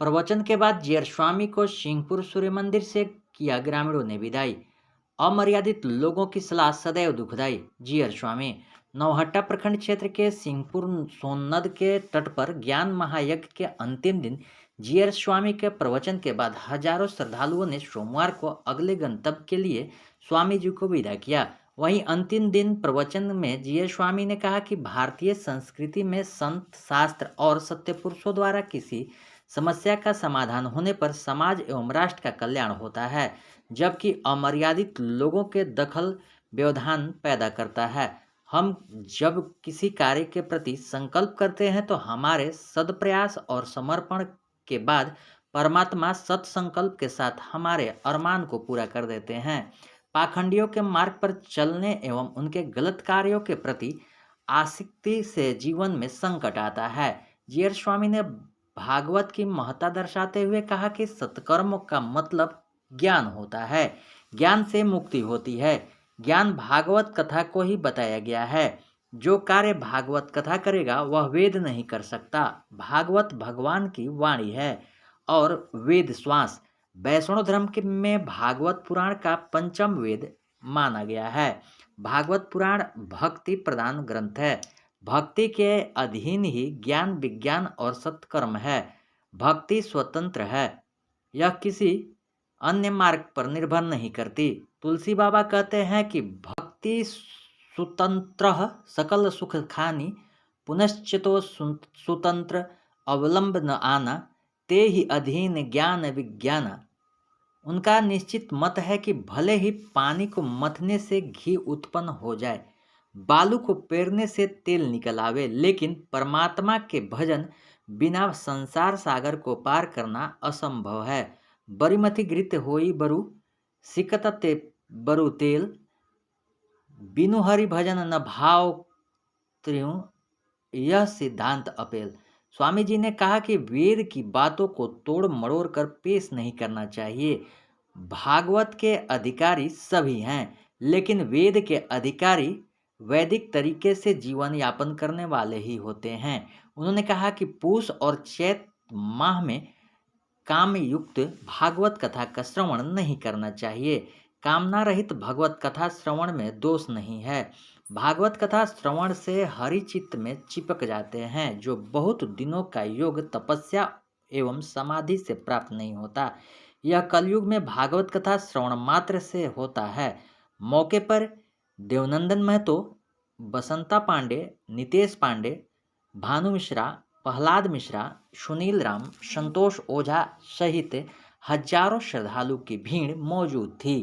प्रवचन के बाद जीयर स्वामी को सिंहपुर सूर्य मंदिर से किया ग्रामीणों ने विदाई। अमर्यादित लोगों की सलाह सदैव दुखदाई। जीयर स्वामी नौहट्टा प्रखंड क्षेत्र के सिंहपुर सोन नद के तट पर ज्ञान महायज्ञ के अंतिम दिन जीयर स्वामी के प्रवचन के बाद हजारों श्रद्धालुओं ने सोमवार को अगले गंतव्य के लिए स्वामी जी को विदा किया। वहीं अंतिम दिन प्रवचन में जीयर स्वामी ने कहा कि भारतीय संस्कृति में संत शास्त्र और सत्य पुरुषों द्वारा किसी समस्या का समाधान होने पर समाज एवं राष्ट्र का कल्याण होता है, जबकि अमर्यादित लोगों के दखल व्यवधान पैदा करता है। हम जब किसी कार्य के प्रति संकल्प करते हैं तो हमारे सदप्रयास और समर्पण के बाद परमात्मा सत्संकल्प के साथ हमारे अरमान को पूरा कर देते हैं। पाखंडियों के मार्ग पर चलने एवं उनके गलत कार्यों के प्रति आसक्ति से जीवन में संकट आता है। जीयर स्वामी ने भागवत की महत्ता दर्शाते हुए कहा कि सत्कर्म का मतलब ज्ञान होता है, ज्ञान से मुक्ति होती है। ज्ञान भागवत कथा को ही बताया गया है। जो कार्य भागवत कथा करेगा वह वेद नहीं कर सकता। भागवत भगवान की वाणी है और वेद श्वास। वैष्णव धर्म के में भागवत पुराण का पंचम वेद माना गया है। भागवत पुराण भक्ति प्रधान ग्रंथ है। भक्ति के अधीन ही ज्ञान विज्ञान और सत्कर्म है। भक्ति स्वतंत्र है, यह किसी अन्य मार्ग पर निर्भर नहीं करती। तुलसी बाबा कहते हैं कि भक्ति सुतंत्र सकल सुख खानी, पुनश्चितो सुतंत्र अवलंब न आना, ते ही अधीन ज्ञान विज्ञान। उनका निश्चित मत है कि भले ही पानी को मथने से घी उत्पन्न हो जाए, बालू को पेरने से तेल निकल आवे, लेकिन परमात्मा के भजन बिना संसार सागर को पार करना असंभव है। बरीमती घृत होई बरु, सिकत ते बरु तेल, बिनु हरि भजन न भाव त्रियु, यह सिद्धांत अपेल। स्वामी जी ने कहा कि वेद की बातों को तोड़ मड़ोड़ कर पेश नहीं करना चाहिए। भागवत के अधिकारी सभी हैं, लेकिन वेद के अधिकारी वैदिक तरीके से जीवन यापन करने वाले ही होते हैं। उन्होंने कहा कि पूष और चैत माह में काम युक्त भागवत कथा का श्रवण नहीं करना चाहिए। कामना रहित भगवत कथा श्रवण में दोष नहीं है। भागवत कथा श्रवण से हरि चित्त में चिपक जाते हैं, जो बहुत दिनों का योग तपस्या एवं समाधि से प्राप्त नहीं होता। यह कलयुग में भागवत कथा श्रवण मात्र से होता है। मौके पर देवनंदन महतो, बसंता पांडे, नितेश पांडे, भानु मिश्रा, प्रहलाद मिश्रा, सुनील राम, संतोष ओझा सहित हजारों श्रद्धालु की भीड़ मौजूद थी।